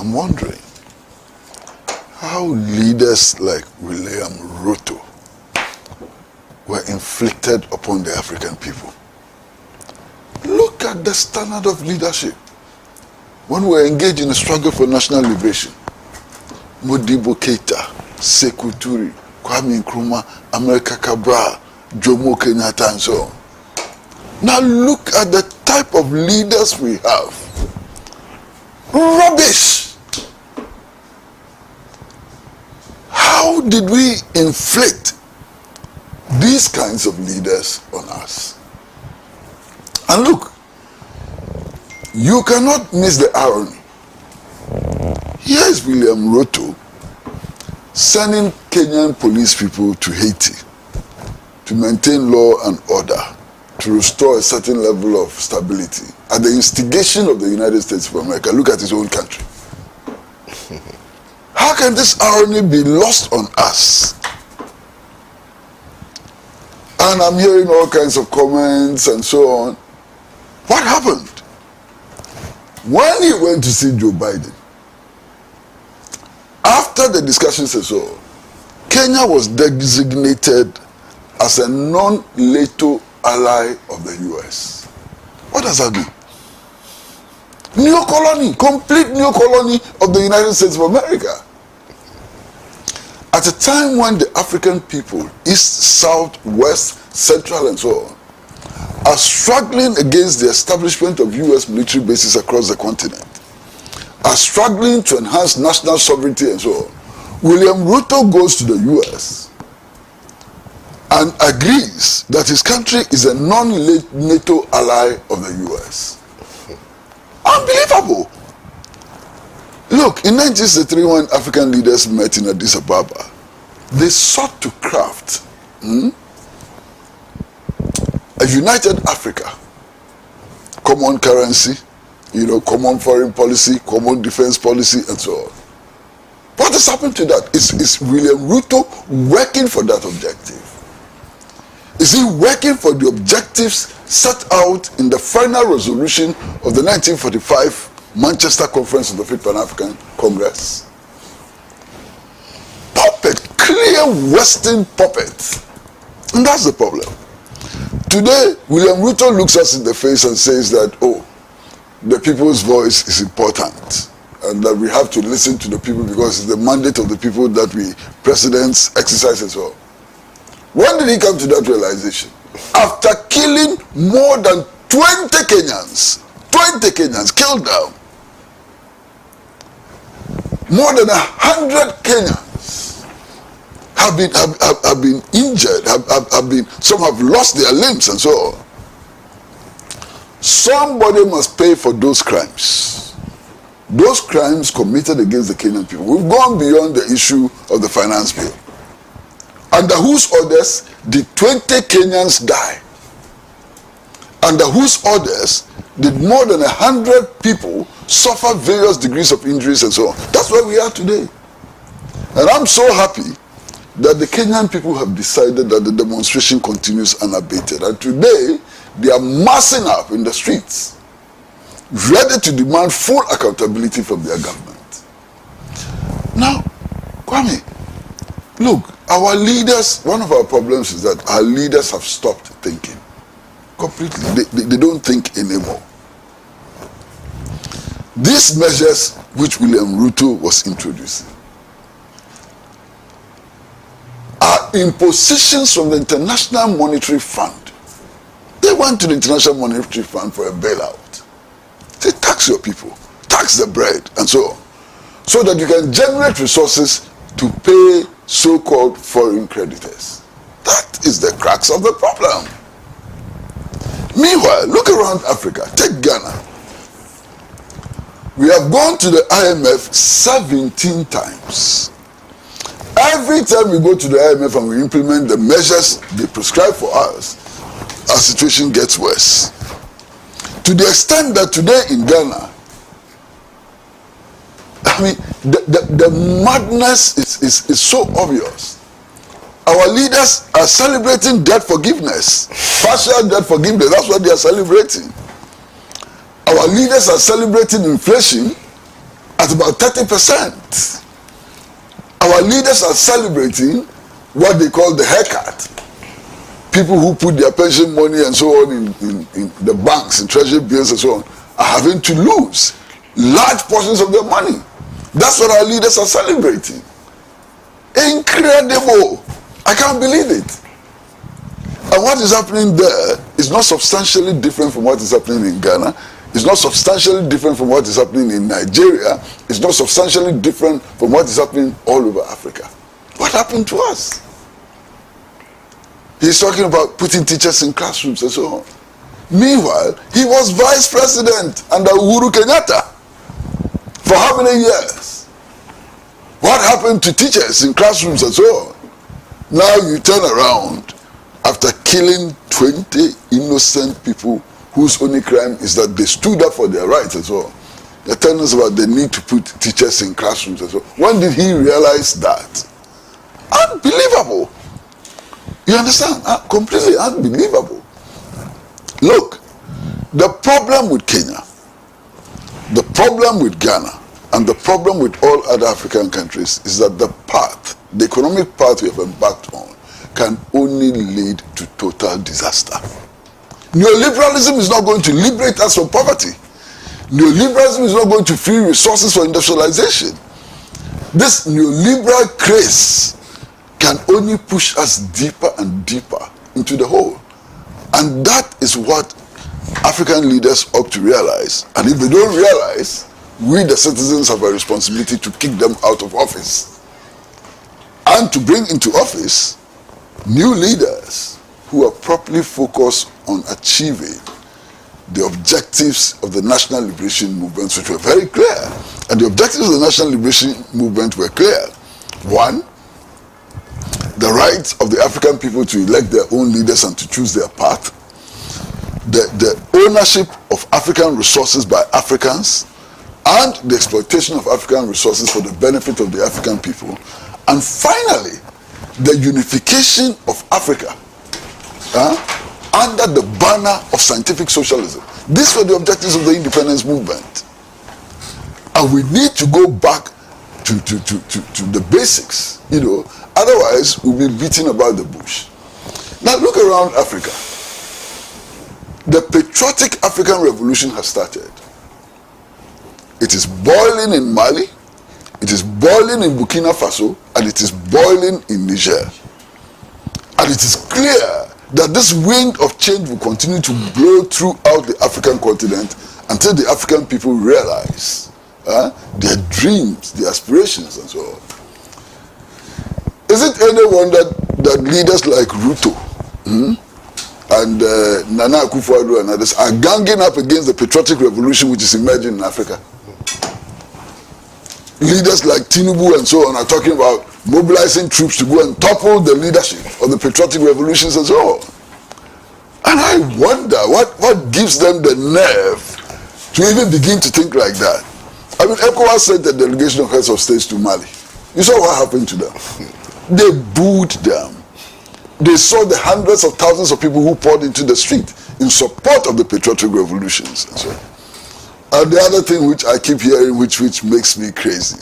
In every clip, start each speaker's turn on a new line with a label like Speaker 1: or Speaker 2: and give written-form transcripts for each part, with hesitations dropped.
Speaker 1: I'm wondering how leaders like William Ruto were inflicted upon the African people. Look at the standard of leadership. When we're engaged in a struggle for national liberation, Modibo Keita, Sekou Toure, Kwame Nkrumah, America Cabral, Jomo Kenyatta, and so on. Now look at the type of leaders we have. Rubbish! How did we inflict these kinds of leaders on us? And look, you cannot miss the irony. Here is William Ruto sending Kenyan police people to Haiti to maintain law and order, to restore a certain level of stability at the instigation of the United States of America. Look at his own country. How can this irony be lost on us? And I'm hearing all kinds of comments and so on. What happened? When he went to see Joe Biden, after the discussions and so on, Kenya was designated as a non-NATO ally of the US. What does that mean? New colony, complete new colony of the United States of America. At a time when the African people, east, south, west, central and so on, are struggling against the establishment of US military bases across the continent, are struggling to enhance national sovereignty and so on, William Ruto goes to the US and agrees that his country is a non-NATO ally of the US. Unbelievable. Look, in 1963, when African leaders met in Addis Ababa, they sought to craft a united Africa, common currency, common foreign policy, common defense policy, and so on. What has happened to that? Is William Ruto working for that objective? Is he working for the objectives set out in the final resolution of the 1945 Manchester Conference of the Fifth Pan-African Congress? Puppet, clear Western puppet. And that's the problem. Today, William Ruto looks us in the face and says that, the people's voice is important and that we have to listen to the people because it's the mandate of the people that we presidents exercise and so on. When did he come to that realization? After killing more than 20 Kenyans killed down. More than 100 Kenyans have been injured, some have lost their limbs and so on. Somebody must pay for those crimes. Those crimes committed against the Kenyan people. We've gone beyond the issue of the finance bill. Under whose orders did 20 Kenyans die? Under whose orders did more than 100 people suffer various degrees of injuries and so on? That's where we are today. And I'm so happy that the Kenyan people have decided that the demonstration continues unabated. And today, they are massing up in the streets, ready to demand full accountability from their government. Now, Kwame, look, our leaders, one of our problems is that our leaders have stopped thinking completely. They don't think anymore. These measures which William Ruto was introducing are impositions from the International Monetary Fund. They went to the International Monetary Fund for a bailout. They tax your people, tax the bread, and so on, so that you can generate resources to pay so-called foreign creditors. That is the crux of the problem. Meanwhile, look around Africa. Take Ghana. We have gone to the IMF 17 times. Every time we go to the IMF and we implement the measures they prescribe for us, our situation gets worse. To the extent that today in Ghana, the madness is so obvious. Our leaders are celebrating debt forgiveness, partial debt forgiveness. That's what they are celebrating. Our leaders are celebrating inflation at about 30%. Our leaders are celebrating what they call the haircut. People who put their pension money and so on in the banks, in treasury bills and so on, are having to lose large portions of their money. That's what our leaders are celebrating. Incredible. I can't believe it. And what is happening there is not substantially different from what is happening in Ghana. It's not substantially different from what is happening in Nigeria. It's not substantially different from what is happening all over Africa. What happened to us? He's talking about putting teachers in classrooms and so on. Meanwhile, he was vice president under Uhuru Kenyatta for how many years? What happened to teachers in classrooms and so on? Now you turn around after killing 20 innocent people whose only crime is that they stood up for their rights and so on. They're telling us about the need to put teachers in classrooms and so on. When did he realize that? Unbelievable. You understand? Completely unbelievable. Look, the problem with Kenya, the problem with Ghana, and the problem with all other African countries is that the path, the economic path we have embarked on, can only lead to total disaster. Neoliberalism is not going to liberate us from poverty. Neoliberalism is not going to free resources for industrialization. This neoliberal craze can only push us deeper and deeper into the hole. And that is what African leaders ought to realize. And if they don't realize, we the citizens have a responsibility to kick them out of office. And to bring into office new leaders who are properly focused on achieving the objectives of the national liberation movements, which were very clear. And the objectives of the national liberation movement were clear. One, the right of the African people to elect their own leaders and to choose their path. The ownership of African resources by Africans, and the exploitation of African resources for the benefit of the African people. And finally, the unification of Africa under the banner of scientific socialism. These were the objectives of the independence movement. And we need to go back to the basics, you know, otherwise we'll be beating about the bush. Now look around Africa. The patriotic African revolution has started. It is boiling in Mali, it is boiling in Burkina Faso, and it is boiling in Niger. And it is clear that this wind of change will continue to blow throughout the African continent until the African people realize their dreams, their aspirations, and so on. Is it any wonder that leaders like Ruto and Nana Akufo-Addo and others are ganging up against the patriotic revolution which is emerging in Africa? Leaders like Tinubu and so on are talking about mobilizing troops to go and topple the leadership of the patriotic revolutions and so on. And I wonder what gives them the nerve to even begin to think like that. I mean, ECOWAS sent a delegation of heads of states to Mali. You saw what happened to them. They booed them. They saw the hundreds of thousands of people who poured into the street in support of the patriotic revolutions and so on. And the other thing which I keep hearing, which makes me crazy,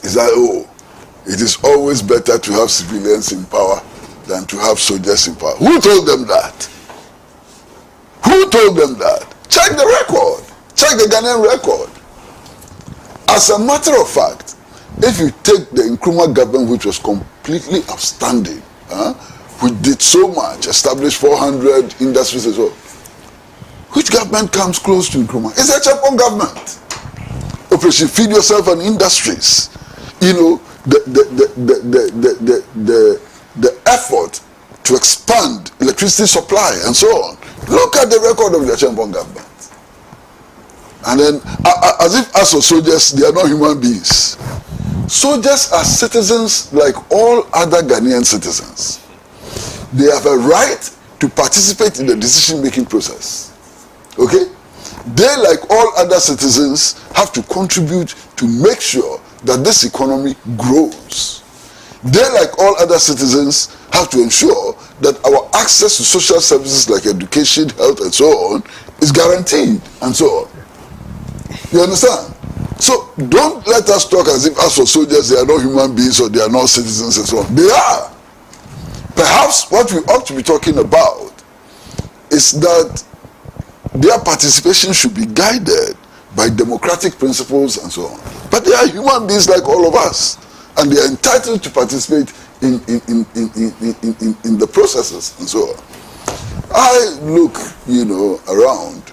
Speaker 1: is that, it is always better to have civilians in power than to have soldiers in power. Who told them that? Who told them that? Check the record. Check the Ghanaian record. As a matter of fact, if you take the Nkrumah government, which was completely outstanding, which did so much, established 400 industries as well, which government comes close to Nkrumah? It's a Chapon government. Operation Feed Yourself and Industries. You know, the effort to expand electricity supply and so on. Look at the record of the Chapon government. And then, as if as for soldiers, they are not human beings. Soldiers are citizens like all other Ghanaian citizens. They have a right to participate in the decision-making process. Okay? They, like all other citizens, have to contribute to make sure that this economy grows. They, like all other citizens, have to ensure that our access to social services like education, health, and so on is guaranteed, and so on. You understand? So don't let us talk as if as for soldiers they are not human beings or they are not citizens and so on. They are. Perhaps what we ought to be talking about is that their participation should be guided by democratic principles and so on. But they are human beings like all of us, and they are entitled to participate in the processes and so on. I look, around,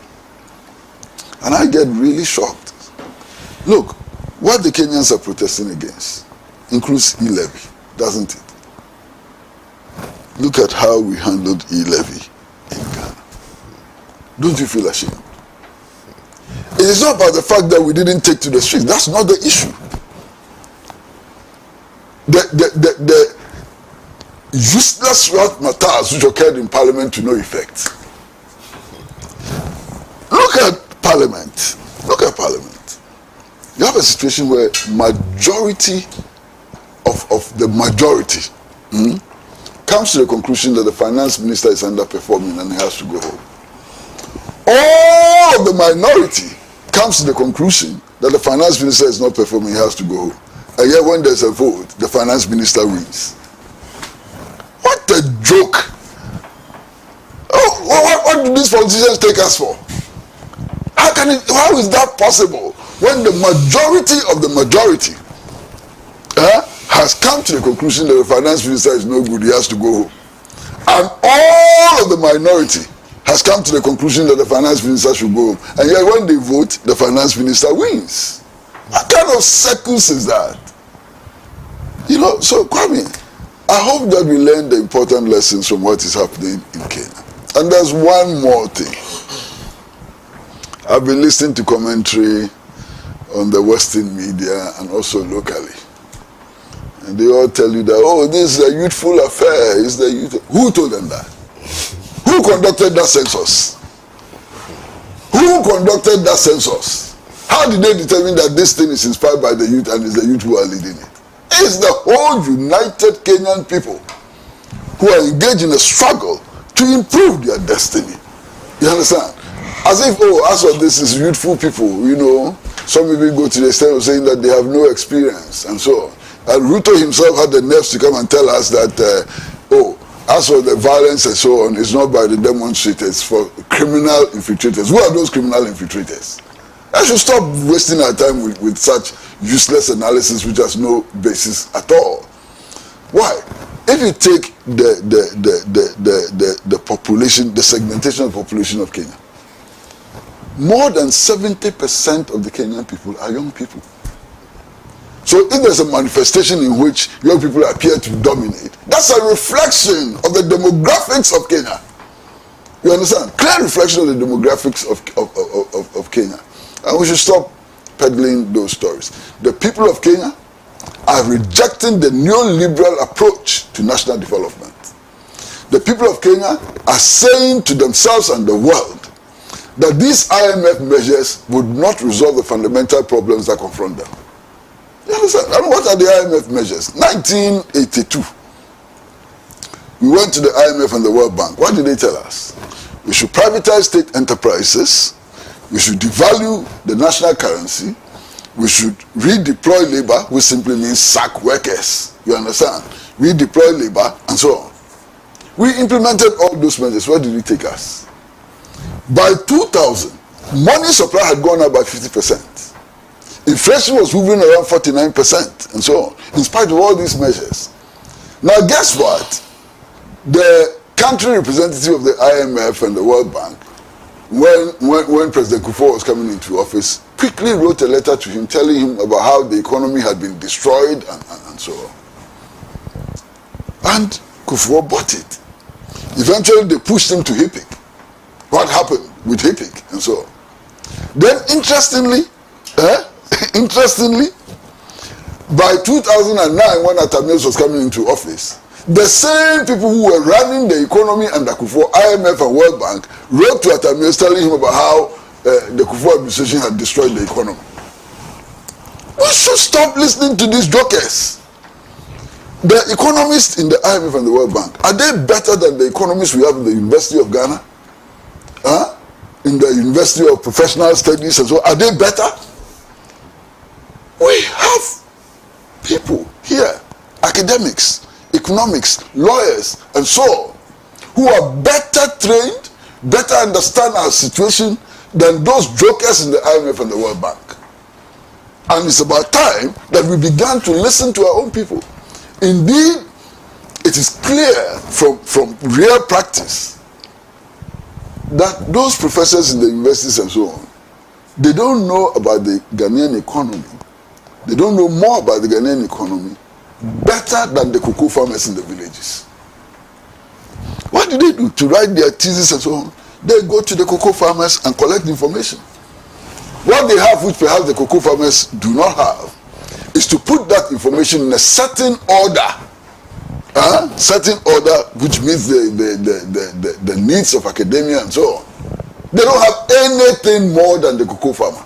Speaker 1: and I get really shocked. Look, what the Kenyans are protesting against includes e-levy, doesn't it? Look at how we handled e-levy in Ghana. Don't you feel ashamed? It is not about the fact that we didn't take to the streets. That's not the issue. The useless matters which occurred in Parliament to no effect. Look at Parliament. Look at Parliament. You have a situation where majority of the majority comes to the conclusion that the finance minister is underperforming and he has to go home. All of the minority comes to the conclusion that the finance minister is not performing, he has to go home. And yet when there's a vote, the finance minister wins. What a joke. Oh, what do these politicians take us for? How is that possible when the majority of the majority has come to the conclusion that the finance minister is no good, he has to go home. And all of the minority has come to the conclusion that the finance minister should go home. And yet when they vote, the finance minister wins. What kind of circus is that? So Kwame, I hope that we learn the important lessons from what is happening in Kenya. And there's one more thing. I've been listening to commentary on the Western media and also locally. And they all tell you that, this is a youthful affair. Who told them that? Who conducted that census? Who conducted that census? How did they determine that this thing is inspired by the youth and it's the youth who are leading it? It's the whole united Kenyan people who are engaged in a struggle to improve their destiny. You understand? As if, as of this is youthful people, some people go to the extent of saying that they have no experience and so on. And Ruto himself had the nerves to come and tell us that, as for the violence and so on, it's not by the demonstrators, for criminal infiltrators. Who are those criminal infiltrators? I should stop wasting our time with such useless analysis which has no basis at all. Why? If you take the population, the segmentation of the population of Kenya, more than 70% of the Kenyan people are young people. So if there's a manifestation in which young people appear to dominate, that's a reflection of the demographics of Kenya. You understand? Clear reflection of the demographics of Kenya. And we should stop peddling those stories. The people of Kenya are rejecting the neoliberal approach to national development. The people of Kenya are saying to themselves and the world that these IMF measures would not resolve the fundamental problems that confront them. You understand? And what are the IMF measures? 1982. We went to the IMF and the World Bank. What did they tell us? We should privatize state enterprises. We should devalue the national currency. We should redeploy labor, which simply means sack workers. You understand? Redeploy labor and so on. We implemented all those measures. Where did it take us? By 2000, money supply had gone up by 50%. Inflation was moving around 49% and so on, in spite of all these measures. Now guess what? The country representative of the IMF and the World Bank, when President Kufuor was coming into office, quickly wrote a letter to him telling him about how the economy had been destroyed and so on. And Kufuor bought it. Eventually they pushed him to HIPIC. What happened with HIPIC and so on? Then interestingly, by 2009 when Atamios was coming into office, the same people who were running the economy under Kufuor, IMF and World Bank, wrote to Atamios telling him about how the Kufuor administration had destroyed the economy. We should stop listening to these jokers. The economists in the IMF and the World Bank, are they better than the economists we have in the University of Ghana? In the University of Professional Studies and so on? Are they better? We have people here, academics, economics, lawyers, and so on, who are better trained, better understand our situation than those jokers in the IMF and the World Bank. And it's about time that we began to listen to our own people. Indeed, it is clear from real practice that those professors in the universities and so on, they don't know about the Ghanaian economy. They don't know more about the Ghanaian economy better than the cocoa farmers in the villages. What do they do to write their thesis and so on? They go to the cocoa farmers and collect information. What they have, which perhaps the cocoa farmers do not have, is to put that information in a certain order. Certain order which meets the needs of academia and so on. They don't have anything more than the cocoa farmer.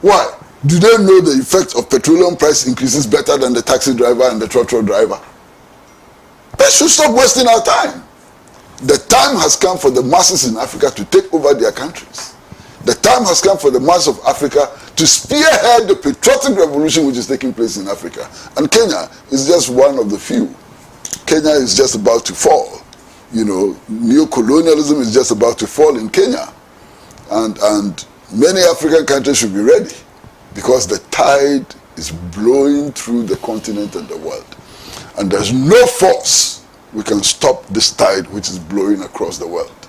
Speaker 1: Why? Do they know the effect of petroleum price increases better than the taxi driver and the trotro driver? They should stop wasting our time. The time has come for the masses in Africa to take over their countries. The time has come for the mass of Africa to spearhead the patriotic revolution which is taking place in Africa. And Kenya is just one of the few. Kenya is just about to fall. You know, neo-colonialism is just about to fall in Kenya. And many African countries should be ready, because the tide is blowing through the continent and the world. And there's no force we can stop this tide which is blowing across the world.